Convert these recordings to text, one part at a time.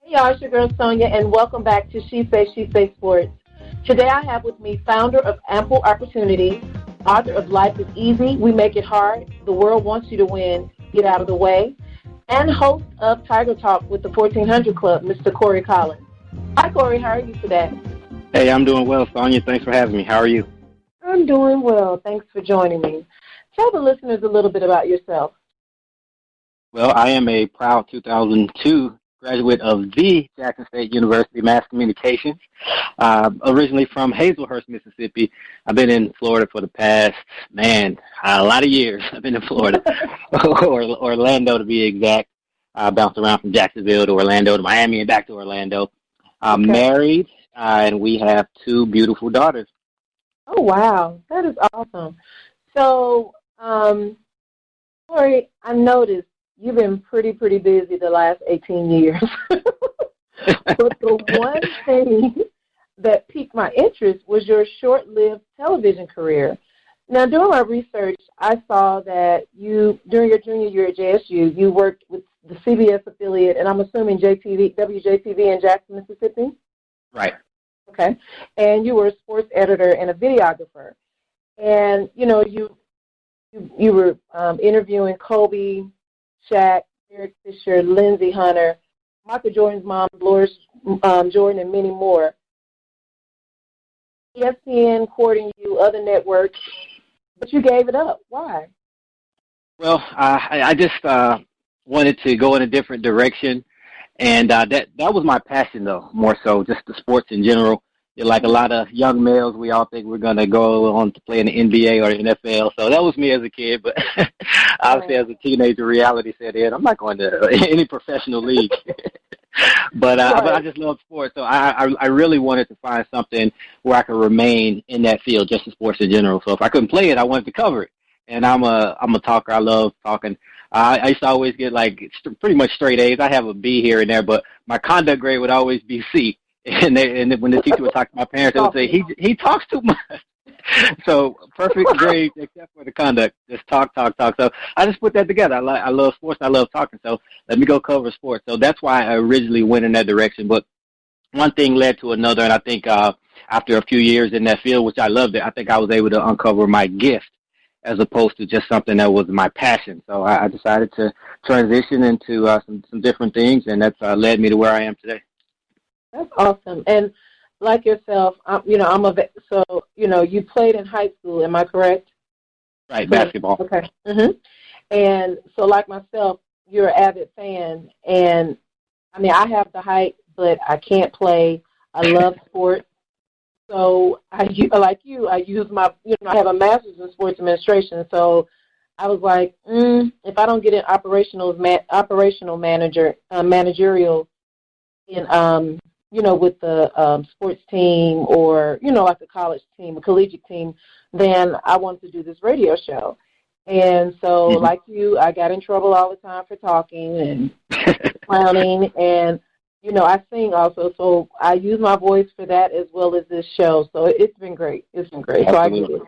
Hey y'all, it's your girl Sonia, and welcome back to She Say Sports. Today I have with me founder of Ample Opportunity, author of Life is Easy, We Make It Hard, The World Wants You to Win, Get Out of the Way, and host of Tiger Talk with the 1400 Club, Mr. Cory Collins. Hi Cory, how are you today? Hey, I'm doing well, Sonia. Thanks for having me. How are you? I'm doing well. Thanks for joining me. Tell the listeners a little bit about yourself. Well, I am a proud 2002 graduate of the Jackson State University Mass Communications, originally from Hazelhurst, Mississippi. I've been in Florida for the past, a lot of years. I've been in Florida, or Orlando to be exact. I bounced around from Jacksonville to Orlando to Miami and back to Orlando. I'm married, and we have two beautiful daughters. Oh, wow. That is awesome. So, Cory, I noticed you've been pretty busy the last 18 years. But the one thing that piqued my interest was your short-lived television career. Now, doing my research, I saw that during your junior year at JSU, you worked with the CBS affiliate, and I'm assuming WJTV in Jackson, Mississippi? Right. Okay. And you were a sports editor and a videographer. And, you were interviewing Kobe, Shaq, Derek Fisher, Lindsey Hunter, Michael Jordan's mom, Loris Jordan, and many more. ESPN courting you, other networks, but you gave it up. Why? Well, I just wanted to go in a different direction, and that was my passion, though, more so, just the sports in general. Like a lot of young males, we all think we're going to go on to play in the NBA or the NFL. So that was me as a kid. But obviously as a teenager, reality set in. I'm not going to any professional league. But I just love sports. So I really wanted to find something where I could remain in that field, just in sports in general. So if I couldn't play it, I wanted to cover it. And I'm a talker. I love talking. I used to always get pretty much straight A's. I have a B here and there, but my conduct grade would always be C. And when the teacher would talk to my parents, they would say, he talks too much. So perfect grade except for the conduct. Just talk. So I just put that together. I love sports. I love talking. So let me go cover sports. So that's why I originally went in that direction. But one thing led to another, and I think after a few years in that field, which I loved it, I think I was able to uncover my gift as opposed to just something that was my passion. So I decided to transition into some different things, and that's led me to where I am today. That's awesome. And like yourself, you played in high school, am I correct? Right, basketball. Okay. Mm-hmm. And so like myself, you're an avid fan. And, I have the height, but I can't play. I love sports. So I use my, I have a master's in sports administration. So I was like, if I don't get an operational managerial in, with the sports team or, like a college team, a collegiate team, then I wanted to do this radio show. And so, like you, I got in trouble all the time for talking and clowning. And, I sing also. So I use my voice for that as well as this show. So it's been great. It's been great. Absolutely.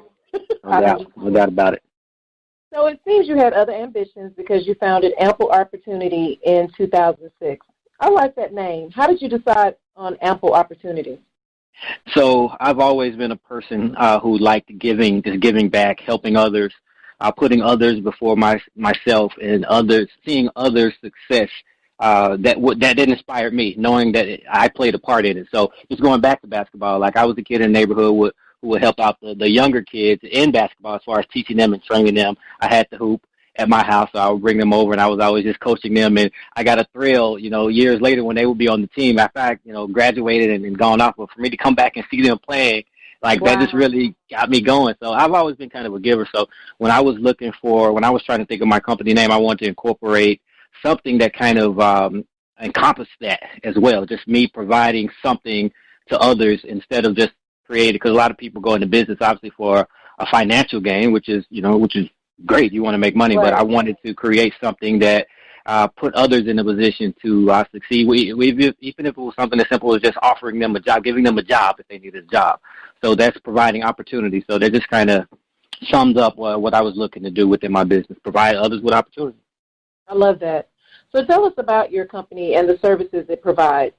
So no doubt about it. So it seems you had other ambitions because you founded Ample Opportunity in 2006. I like that name. How did you decide on Ample Opportunity? So I've always been a person who liked giving back, helping others, putting others before myself, and seeing others' success. That inspired me, knowing that I played a part in it. So just going back to basketball, like I was a kid in the neighborhood who would help out the younger kids in basketball as far as teaching them and training them. I had to hoop at my house, so I would bring them over, and I was always just coaching them. And I got a thrill, years later when they would be on the team after I, graduated and gone off. But for me to come back and see them playing, that just really got me going. So I've always been kind of a giver. So when I was trying to think of my company name, I wanted to incorporate something that kind of encompassed that as well. Just me providing something to others instead of just creating, because a lot of people go into business obviously for a financial gain, which is great. You want to make money, right. But I wanted to create something that put others in a position to succeed. Even if it was something as simple as just offering them a job, giving them a job if they needed a job. So that's providing opportunity. So that just kind of sums up what I was looking to do within my business, provide others with opportunity. I love that. So tell us about your company and the services it provides.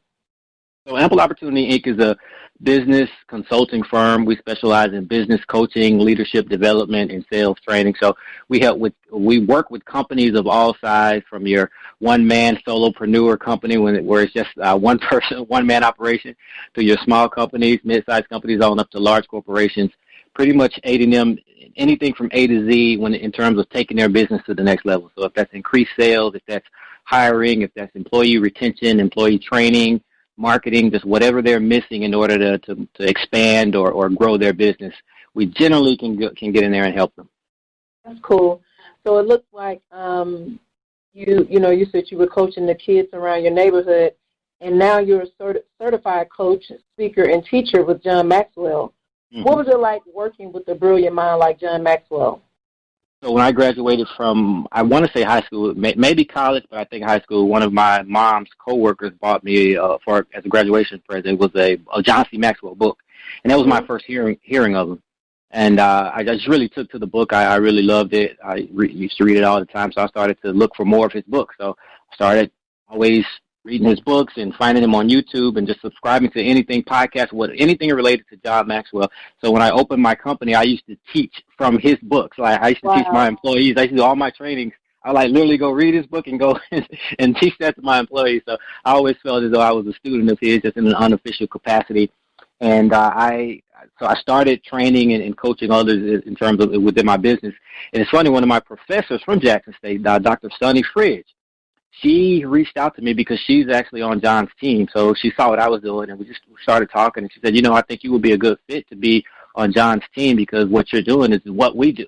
So Ample Opportunity, Inc. is a business consulting firm. We specialize in business coaching, leadership development, and sales training. So we work with companies of all size, from your one-man solopreneur company where it's just one person, one-man operation, to your small companies, mid-sized companies, on up to large corporations, pretty much aiding them anything from A to Z in terms of taking their business to the next level. So if that's increased sales, if that's hiring, if that's employee retention, employee training, marketing, just whatever they're missing in order to expand or grow their business, we generally can get in there and help them. That's cool. So it looks like you said you were coaching the kids around your neighborhood, and now you're a certified coach, speaker, and teacher with John Maxwell. Mm-hmm. What was it like working with a brilliant mind like John Maxwell? So when I graduated from, I want to say high school, maybe college, but I think high school, one of my mom's coworkers bought me as a graduation present. It was a John C. Maxwell book, and that was my first hearing of him. And I just really took to the book. I really loved it. I used to read it all the time, so I started to look for more of his books. So I started always reading his books and finding him on YouTube and just subscribing to anything, podcast, anything related to John Maxwell. So when I opened my company, I used to teach from his books. Like I used to teach my employees. I used to do all my trainings. I literally go read his book and go and teach that to my employees. So I always felt as though I was a student of his, just in an unofficial capacity. And I started training and coaching others in terms of within my business. And it's funny, one of my professors from Jackson State, Dr. Sunny Fridge, she reached out to me because she's actually on John's team. So she saw what I was doing, and we just started talking. And she said, I think you would be a good fit to be on John's team because what you're doing is what we do.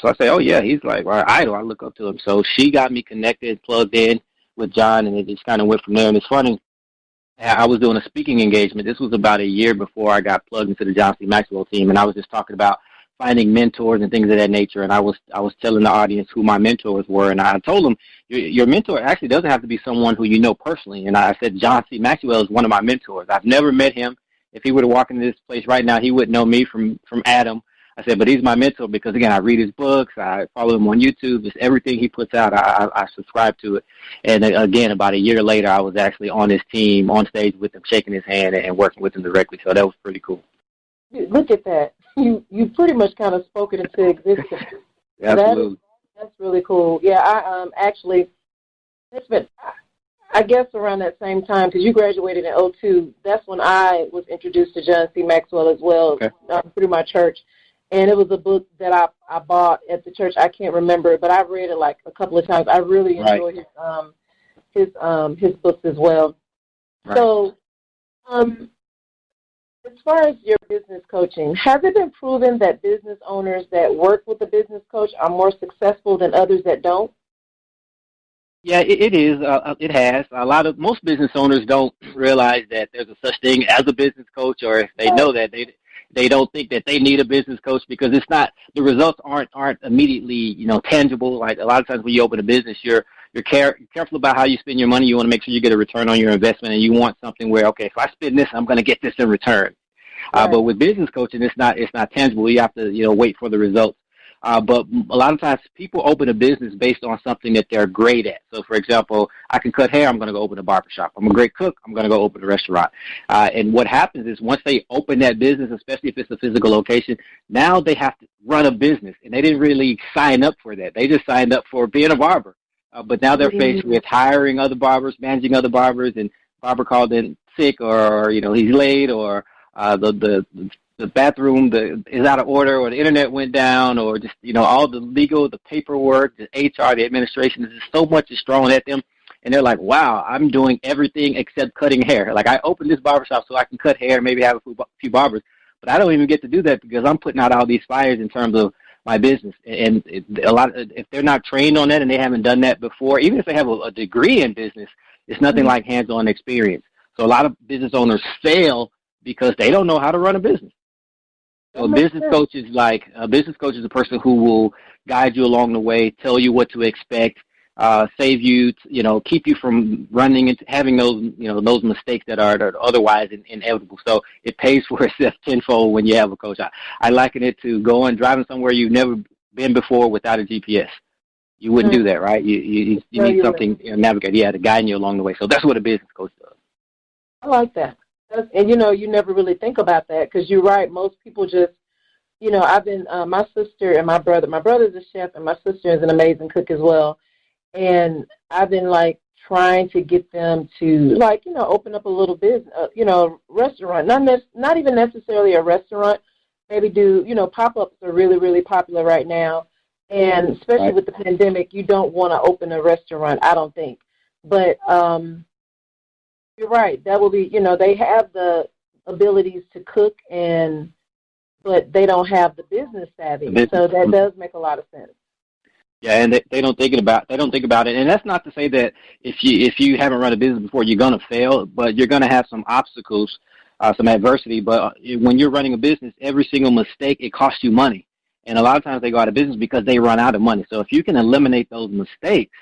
So I say, oh, yeah, he's like our idol. I look up to him. So she got me connected, plugged in with John, and it just kind of went from there. And it's funny, I was doing a speaking engagement. This was about a year before I got plugged into the John C. Maxwell team, and I was just talking about finding mentors and things of that nature. And I was telling the audience who my mentors were, and I told them, your mentor actually doesn't have to be someone who you know personally. And I said, John C. Maxwell is one of my mentors. I've never met him. If he were to walk into this place right now, he wouldn't know me from Adam. I said, but he's my mentor because, again, I read his books. I follow him on YouTube. Just everything he puts out, I subscribe to it. And, again, about a year later, I was actually on his team, on stage with him, shaking his hand and working with him directly. So that was pretty cool. Look at that. You pretty much kind of spoke it into existence. Absolutely. That's really cool. Yeah, I actually, it's been, I guess, around that same time, because you graduated in 2002, that's when I was introduced to John C. Maxwell as well, through my church. And it was a book that I bought at the church. I can't remember it, but I've read it like a couple of times. I really enjoy his books as well. Right. So, as far as your business coaching, has it been proven that business owners that work with a business coach are more successful than others that don't? Yeah, it is. It has. Most business owners don't realize that there's a such thing as a business coach, or if they know that, they don't think that they need a business coach because it's not, the results aren't immediately, tangible. Like a lot of times when you open a business, you're careful about how you spend your money. You want to make sure you get a return on your investment, and you want something where, okay, if I spend this, I'm going to get this in return. Right. But with business coaching, it's not tangible. You have to, wait for the results. But a lot of times people open a business based on something that they're great at. So, for example, I can cut hair. I'm going to go open a barbershop. I'm a great cook. I'm going to go open a restaurant. And what happens is once they open that business, especially if it's a physical location, now they have to run a business. And they didn't really sign up for that. They just signed up for being a barber. But now they're faced with hiring other barbers, managing other barbers, and barber called in sick, or he's late, or the bathroom is out of order, or the internet went down, or just all the legal, the paperwork, the HR, the administration. There's just so much is thrown at them, and they're like, "Wow, I'm doing everything except cutting hair. Like I opened this barbershop so I can cut hair, maybe have a few barbers, but I don't even get to do that because I'm putting out all these fires in terms of my business." And if they're not trained on that and they haven't done that before, even if they have a degree in business, it's nothing like hands-on experience. So a lot of business owners fail because they don't know how to run a business. So a business coach is a person who will guide you along the way, tell you what to expect, save you, keep you from running into having those mistakes that are otherwise inevitable. So it pays for itself tenfold when you have a coach. I liken it to driving somewhere you've never been before without a GPS. you wouldn't do that, right? You need something, navigate. Yeah, to guide you along the way. So that's what a business coach does. I like that. And, you never really think about that because you're right. Most people just, I've been, my sister and my brother's a chef and my sister is an amazing cook as well. And I've been, trying to get them to, open up a little business, restaurant. Not even necessarily a restaurant. Maybe do, pop-ups are really, really popular right now. And especially with the pandemic, you don't want to open a restaurant, I don't think. But you're right. That will be, they have the abilities to cook, but they don't have the business savvy. So that does make a lot of sense. Yeah, and they don't think about it, and that's not to say that if you haven't run a business before, you're going to fail, but you're going to have some obstacles, some adversity. But when you're running a business, every single mistake, it costs you money, and a lot of times they go out of business because they run out of money. So if you can eliminate those mistakes,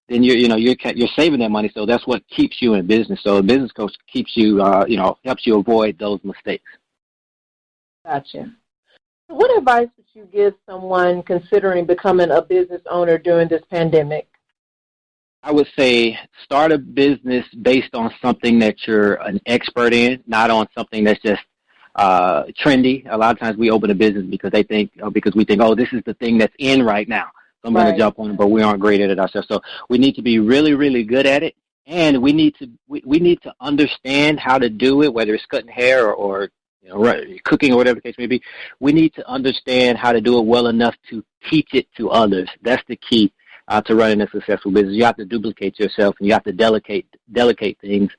then you're saving that money. So that's what keeps you in business. So a business coach keeps you, helps you avoid those mistakes. Gotcha. What advice would you give someone considering becoming a business owner during this pandemic? I would say start a business based on something that you're an expert in, not on something that's just trendy. A lot of times we open a business because we think, oh, this is the thing that's in right now. So I'm going to jump on it, but we aren't great at it ourselves. So we need to be really, really good at it, and we need to understand how to do it, whether it's cutting hair or cooking or whatever the case may be. We need to understand how to do it well enough to teach it to others. That's the key to running a successful business. You have to duplicate yourself, and you have to delegate things.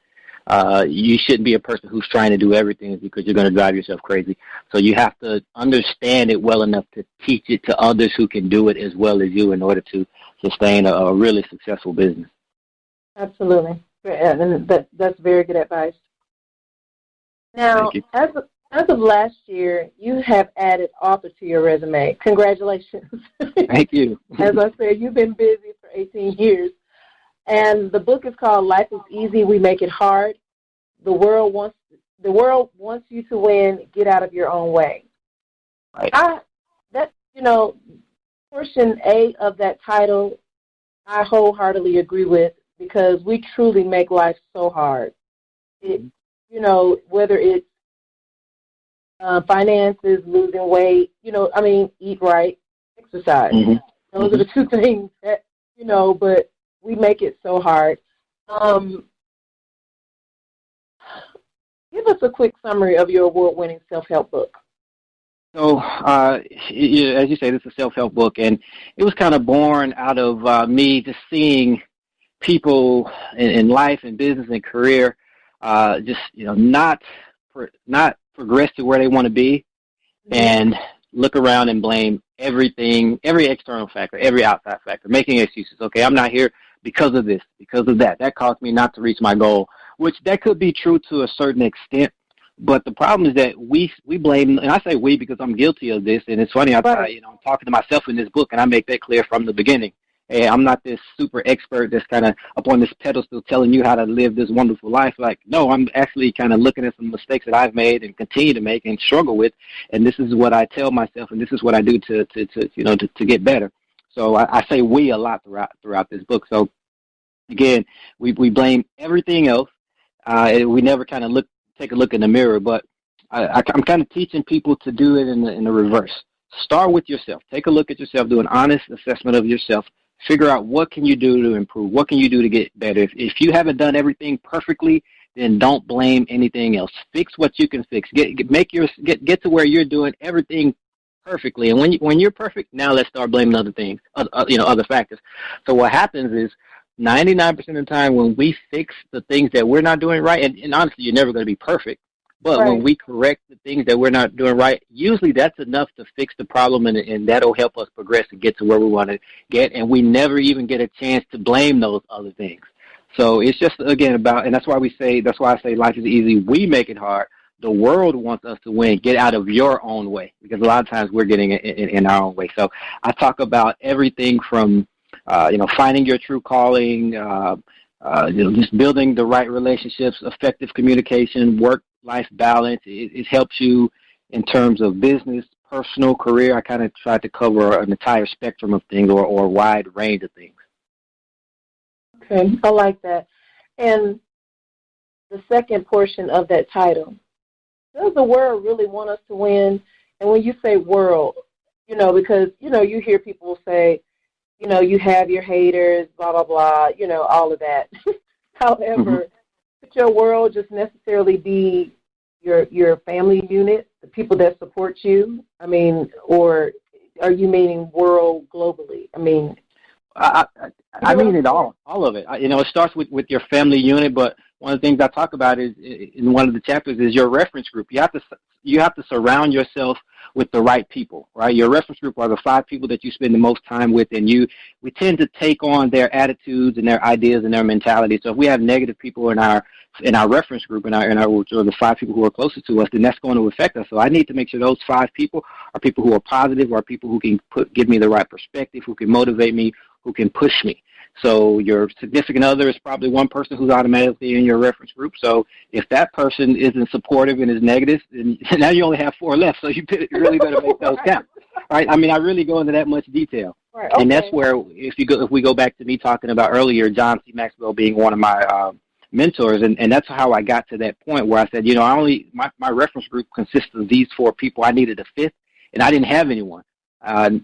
You shouldn't be a person who's trying to do everything because you're going to drive yourself crazy. So you have to understand it well enough to teach it to others who can do it as well as you in order to sustain a really successful business. Absolutely. And that's very good advice. Now, as of last year, you have added author to your resume. Congratulations. Thank you. As I said, you've been busy for 18 years. And the book is called Life is Easy, We Make It Hard. The world wants you to win. Get out of your own way. Right. Portion A of that title, I wholeheartedly agree with because we truly make life so hard. Whether it's finances, losing weight, eat right, exercise. Mm-hmm. Those are the two things that, but we make it so hard. Give us a quick summary of your award-winning self-help book. So, as you say, this is a self-help book, and it was kind of born out of me just seeing people in life and business and career not progress to where they want to be, and look around and blame everything, every external factor, every outside factor, making excuses. Okay, I'm not here because of this, because of that. That caused me not to reach my goal, which that could be true to a certain extent. But the problem is that we blame, and I say we because I'm guilty of this, and it's funny, I'm talking to myself in this book, and I make that clear from the beginning. Hey, I'm not this super expert that's kind of up on this pedestal telling you how to live this wonderful life. No, I'm actually kind of looking at some mistakes that I've made and continue to make and struggle with, and this is what I tell myself, and this is what I do to get better. So I say we a lot throughout this book. So again, we blame everything else. We never kind of take a look in the mirror, but I'm kind of teaching people to do it in the reverse. Start with yourself. Take a look at yourself. Do an honest assessment of yourself. Figure out what can you do to improve. What can you do to get better? If you haven't done everything perfectly, then don't blame anything else. Fix what you can fix. Get to where you're doing everything perfectly. And when you're perfect, now let's start blaming other things, other factors. So what happens is 99% of the time when we fix the things that we're not doing right, and honestly, you're never going to be perfect, but when we correct the things that we're not doing right, usually that's enough to fix the problem, and that'll help us progress and get to where we want to get, and we never even get a chance to blame those other things. So it's just, again, and that's why I say life is easy. We make it hard. The world wants us to win. Get out of your own way, because a lot of times we're getting in our own way. So I talk about everything from finding your true calling, just building the right relationships, effective communication, work-life balance. It helps you in terms of business, personal, career. I kind of tried to cover an entire spectrum of things or a wide range of things. Okay, I like that. And the second portion of that title, does the world really want us to win? And when you say world, because, you hear people say, you have your haters, blah, blah, blah, all of that. However, could your world just necessarily be your family unit, the people that support you? I mean, or are you meaning world globally? I mean, I mean it all of it. It starts with your family unit, but one of the things I talk about is in one of the chapters is your reference group. You have to surround yourself with the right people, right? Your reference group are the 5 people that you spend the most time with, and we tend to take on their attitudes and their ideas and their mentality. So if we have negative people in our reference group, or the 5 people who are closest to us, then that's going to affect us. So I need to make sure those 5 people are people who are positive, or people who can give me the right perspective, who can motivate me, who can push me. So your significant other is probably one person who's automatically in your reference group. So if that person isn't supportive and is negative, then now you only have 4 left. So you really better make those count, right? I mean, I really go into that much detail. Right, okay. And that's where, if we go back to me talking about earlier, John Maxwell being one of my mentors, and that's how I got to that point where I said, my reference group consists of these 4 people. I needed a 5th, and I didn't have anyone.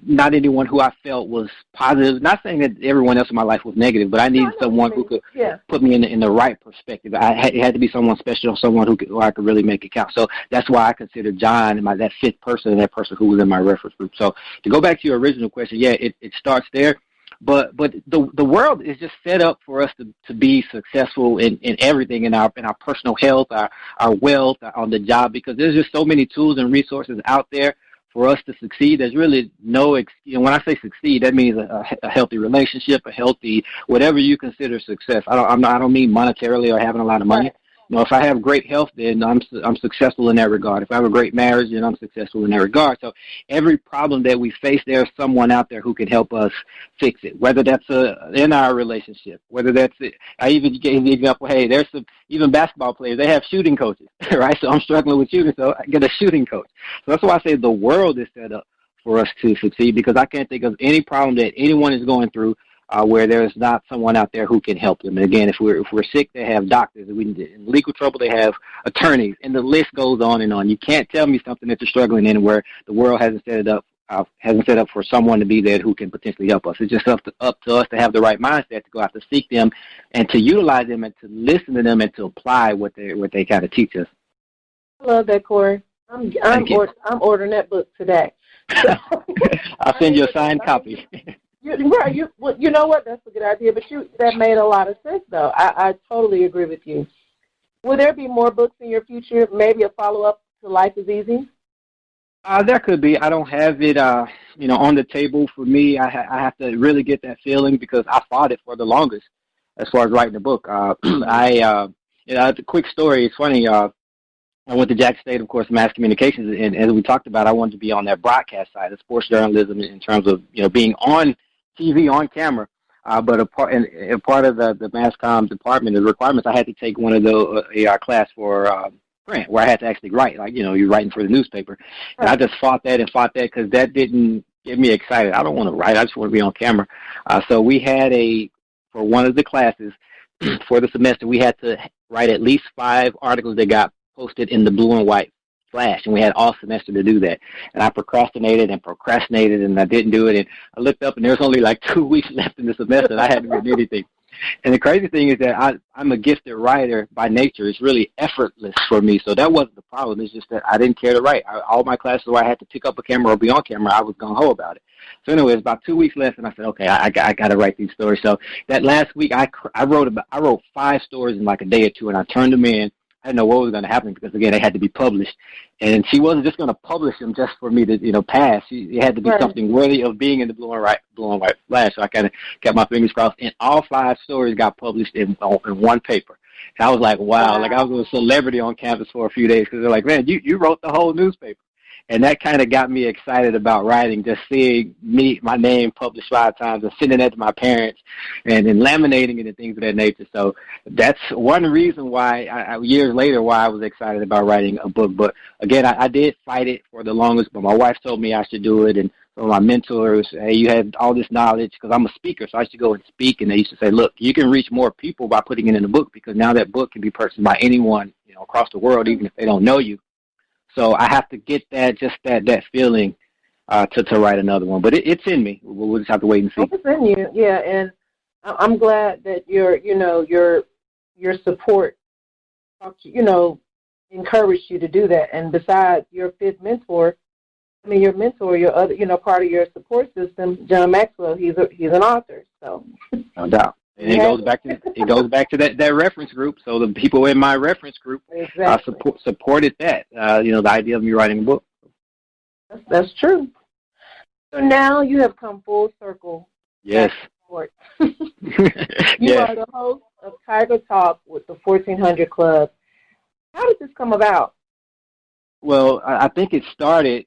Not anyone who I felt was positive. Not saying that everyone else in my life was negative, but I needed someone who could put me in the right perspective. It had to be someone special, someone who I could really make it count. So that's why I consider John that 5th person and that person who was in my reference group. So to go back to your original question, it starts there. But the world is just set up for us to be successful in everything, in our personal health, our wealth, on the job, because there's just so many tools and resources out there for us to succeed. There's really no, when I say succeed, that means a healthy relationship, a healthy, whatever you consider success. I don't mean monetarily or having a lot of money. Right. If I have great health, then I'm successful in that regard. If I have a great marriage, then I'm successful in that regard. So every problem that we face, there's someone out there who can help us fix it, whether that's in our relationship, whether that's it. I even gave the example, hey, there's even basketball players, they have shooting coaches, right? So I'm struggling with shooting, so I get a shooting coach. So that's why I say the world is set up for us to succeed, because I can't think of any problem that anyone is going through where there's not someone out there who can help them. And again, if we're sick, they have doctors. If we're in legal trouble, they have attorneys, and the list goes on and on. You can't tell me something that you're struggling in where the world hasn't set up for someone to be there who can potentially help us. It's just up to us to have the right mindset to go out to seek them and to utilize them and to listen to them and to apply what they kind of teach us. I love that, Cory. I'm ordering that book today. I'll send you a signed copy. Right. You know what? That's a good idea. But that made a lot of sense, though. I totally agree with you. Will there be more books in your future? Maybe a follow-up to Life is Easy? There could be. I don't have it, on the table for me. I have to really get that feeling because I fought it for the longest as far as writing a book. It's a quick story. It's funny. I went to Jack State, of course, mass communications, and as we talked about, I wanted to be on that broadcast side of sports journalism in terms of, being on TV, on camera. But a part of the mass comm department, the requirements, I had to take one of the class for print, where I had to actually write, you're writing for the newspaper. And I just fought that because that didn't get me excited. I don't want to write. I just want to be on camera. So we had for one of the classes for the semester, we had to write at least 5 articles that got posted in the blue and white flash, and we had all semester to do that. And I procrastinated, and I didn't do it. And I looked up, and there was only like 2 weeks left in the semester, and I hadn't written anything. And the crazy thing is that I'm a gifted writer by nature. It's really effortless for me, so that wasn't the problem. It's just that I didn't care to write. All my classes where I had to pick up a camera or be on camera, I was gung-ho about it. So anyway, it was about 2 weeks left, and I said, okay, I got to write these stories. So that last week, I wrote 5 stories in like a day or two, and I turned them in. I didn't know what was going to happen because, again, they had to be published. And she wasn't just going to publish them just for me to, pass. It had to be something worthy of being in the blue and white flash. So I kind of kept my fingers crossed. And all 5 stories got published in one paper. And I was like, wow. Like I was a celebrity on campus for a few days because they're like, man, you wrote the whole newspaper. And that kind of got me excited about writing, just seeing my name published 5 times and sending that to my parents and then laminating it and things of that nature. So that's one reason why, years later, why I was excited about writing a book. But, again, I did fight it for the longest, but my wife told me I should do it. And some of my mentors, hey, you have all this knowledge, because I'm a speaker, so I used to go and speak. And they used to say, look, you can reach more people by putting it in a book, because now that book can be purchased by anyone, across the world, even if they don't know you. So I have to get that feeling to write another one. But it's in me. We'll just have to wait and see. It's in you, yeah. And I'm glad that your support, encouraged you to do that. And besides your fifth mentor, your mentor, your other, part of your support system, John Maxwell, he's an author. So no doubt. And it goes back to that reference group. So the people in my reference group supported that. The idea of me writing a book. That's true. So now you have come full circle. Yes. You are the host of Tiger Talk with the 1400 Club. How did this come about? Well, I think it started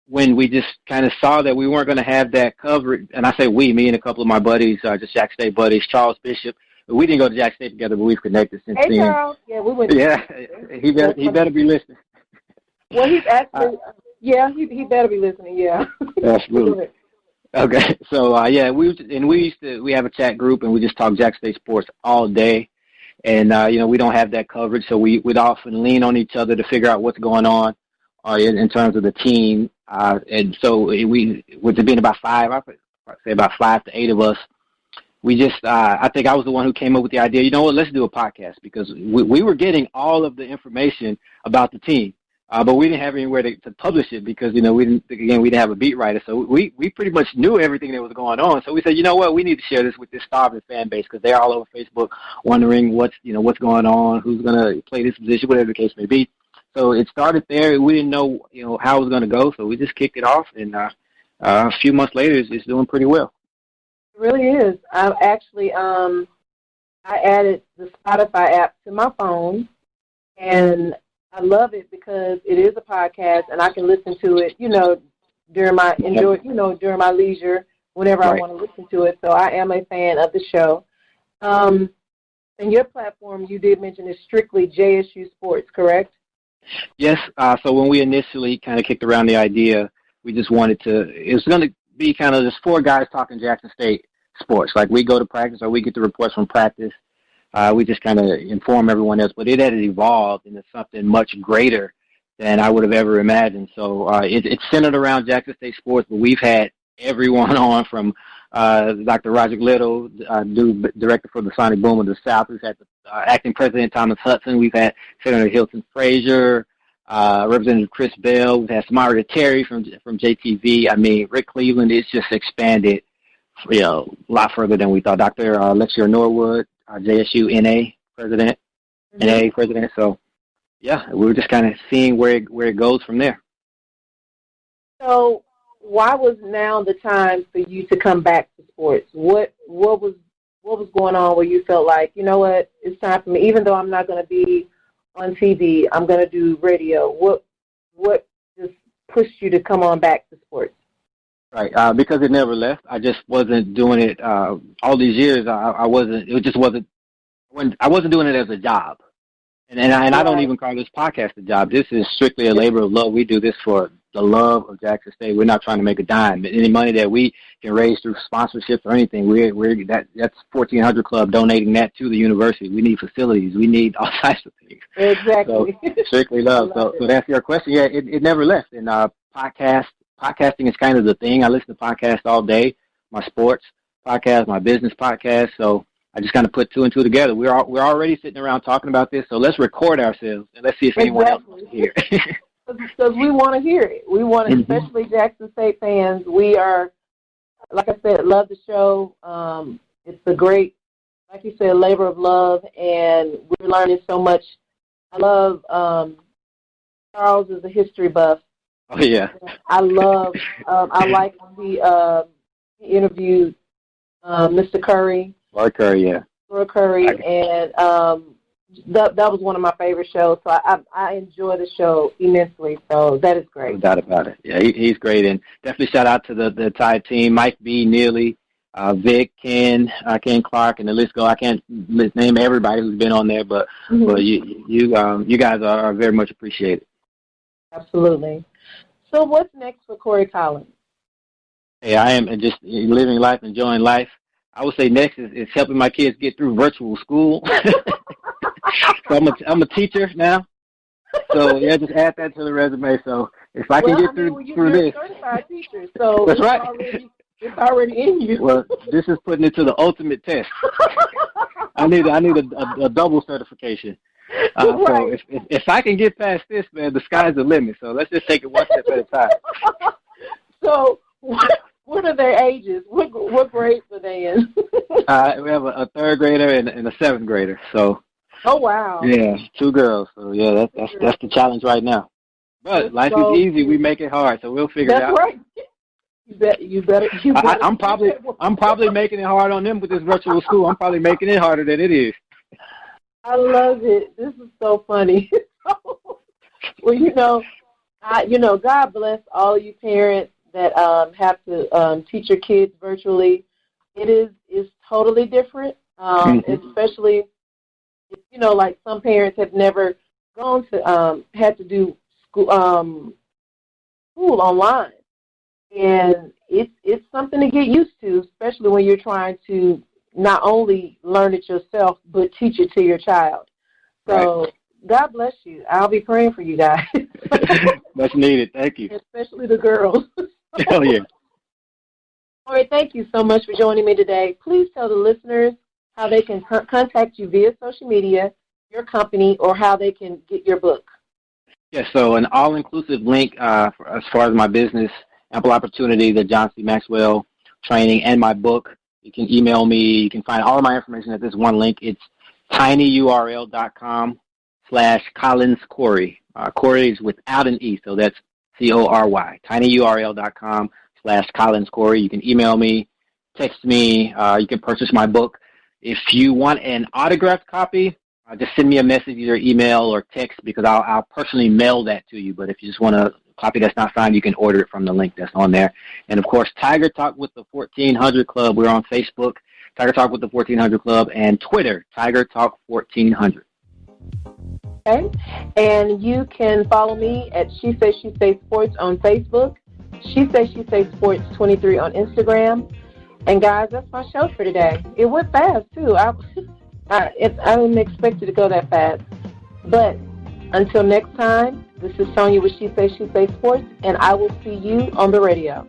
when we just kind of saw that we weren't going to have that coverage. And I say we, me and a couple of my buddies, just Jack State buddies, Charles Bishop. We didn't go to Jack State together, but we've connected since then. Hey, Charles. Yeah, we went. Yeah, he better be listening. Well, he's actually, he better be listening, yeah. Absolutely. Okay, so, we have a chat group, and we just talk Jack State sports all day. And, we don't have that coverage, so we'd often lean on each other to figure out what's going on in terms of the team. And so with it being about 5, I'd say about 5 to 8 of us, we just, I think I was the one who came up with the idea, let's do a podcast, because we were getting all of the information about the team, but we didn't have anywhere to publish it, because, we didn't have a beat writer. So we pretty much knew everything that was going on. So we said, we need to share this with this starving fan base, because they're all over Facebook wondering what's going on, who's going to play this position, whatever the case may be. So it started there. We didn't know, how it was going to go, so we just kicked it off, and a few months later, it's doing pretty well. It really is. I've actually, I added the Spotify app to my phone, and I love it because it is a podcast, and I can listen to it, during my during my leisure, whenever I want to listen to it. So I am a fan of the show. And your platform, you did mention, is strictly JSU Sports, correct? Yes. So when we initially kind of kicked around the idea, we just wanted it was going to be kind of just 4 guys talking Jackson State sports. Like, we go to practice, or we get the reports from practice. We just kind of inform everyone else. But it had evolved into something much greater than I would have ever imagined. So it's centered around Jackson State sports, but we've had everyone on from Dr. Roger Little, director for the Sonic Boom of the South. We've had the acting president Thomas Hudson. We've had Senator Hilton Frazier, Representative Chris Bell. We've had Samara Terry from JTV. Rick Cleveland. It's just expanded, a lot further than we thought. Dr. Lexia Norwood, JSU NA president. So, we were just kind of seeing where it goes from there. So, why was now the time for you to come back to sports? What was going on where you felt like, it's time for me, even though I'm not going to be on TV, I'm going to do radio? What just pushed you to come on back to sports? Right, because it never left. I just wasn't doing it all these years. I wasn't doing it as a job. And I don't even call this podcast a job. This is strictly a labor of love. We do this for the love of Jackson State. We're not trying to make a dime. Any money that we can raise through sponsorships or anything, that's 1400 Club donating that to the university. We need facilities. We need all types of things. Exactly. So, strictly love. So to answer your question, it never left. And podcasting is kind of the thing. I listen to podcasts all day. My sports podcast, my business podcast. So I just kind of put 2 and 2 together. We're already sitting around talking about this, so let's record ourselves and let's see if anyone else wants to hear it. Because we want to hear it. We want, especially Jackson State fans. We are, like I said, love the show. It's a great, like you said, labor of love, and we're learning so much. I love Charles is a history buff. Oh yeah. I like when he interviewed Mr. Curry. Cory Curry, yeah. Cory Curry, and that was one of my favorite shows. So I enjoy the show immensely. So that is great. No doubt about it. Yeah, he's great. And definitely shout out to the entire team, Mike B, Neely, Vic, Ken Clark, and the list go. I can't name everybody who's been on there, but you guys are very much appreciated. Absolutely. So what's next for Cory Collins? Hey, I am just living life, enjoying life. I would say next is helping my kids get through virtual school. So I'm a teacher now. So yeah, just add that to the resume. So if I can get through this, you're a certified teacher, so that's right. It's already in you. Well, this is putting it to the ultimate test. I need a double certification. Right. So if I can get past this, man, the sky's the limit. So let's just take it one step at a time. So what are their ages? What grades are they in? We have a third grader and a seventh grader. So. Oh wow. Yeah, 2 girls. So yeah, that's the challenge right now. But life is easy. We make it hard, so we'll figure it out. That's right. You better. I'm probably making it hard on them with this virtual school. I'm probably making it harder than it is. I love it. This is so funny. Well, God bless all you parents that have to teach your kids virtually. It's totally different, especially. Like some parents have never gone to had to do school online, and it's something to get used to, especially when you're trying to not only learn it yourself but teach it to your child. So right. God bless you. I'll be praying for you guys. Much needed. Thank you. Especially the girls. Hell yeah. All right. Thank you so much for joining me today. Please tell the listeners how they can contact you via social media, your company, or how they can get your book. Yeah, so an all-inclusive link as far as my business, ample opportunity, the John C. Maxwell training, and my book. You can email me. You can find all of my information at this one link. It's tinyurl.com/CollinsCory. Cory is without an E, so that's CORY. tinyurl.com/CollinsCory. You can email me, text me. You can purchase my book. If you want an autographed copy, just send me a message, either email or text, because I'll personally mail that to you. But if you just want a copy that's not signed, you can order it from the link that's on there. And, of course, Tiger Talk with the 1400 Club. We're on Facebook, Tiger Talk with the 1400 Club, and Twitter, Tiger Talk 1400. Okay. And you can follow me at She Says She Says Sports on Facebook, She Says She Says Sports 23 on Instagram. And, guys, that's my show for today. It went fast, too. I didn't expect it to go that fast. But until next time, this is Sonia with She Says Sports, and I will see you on the radio.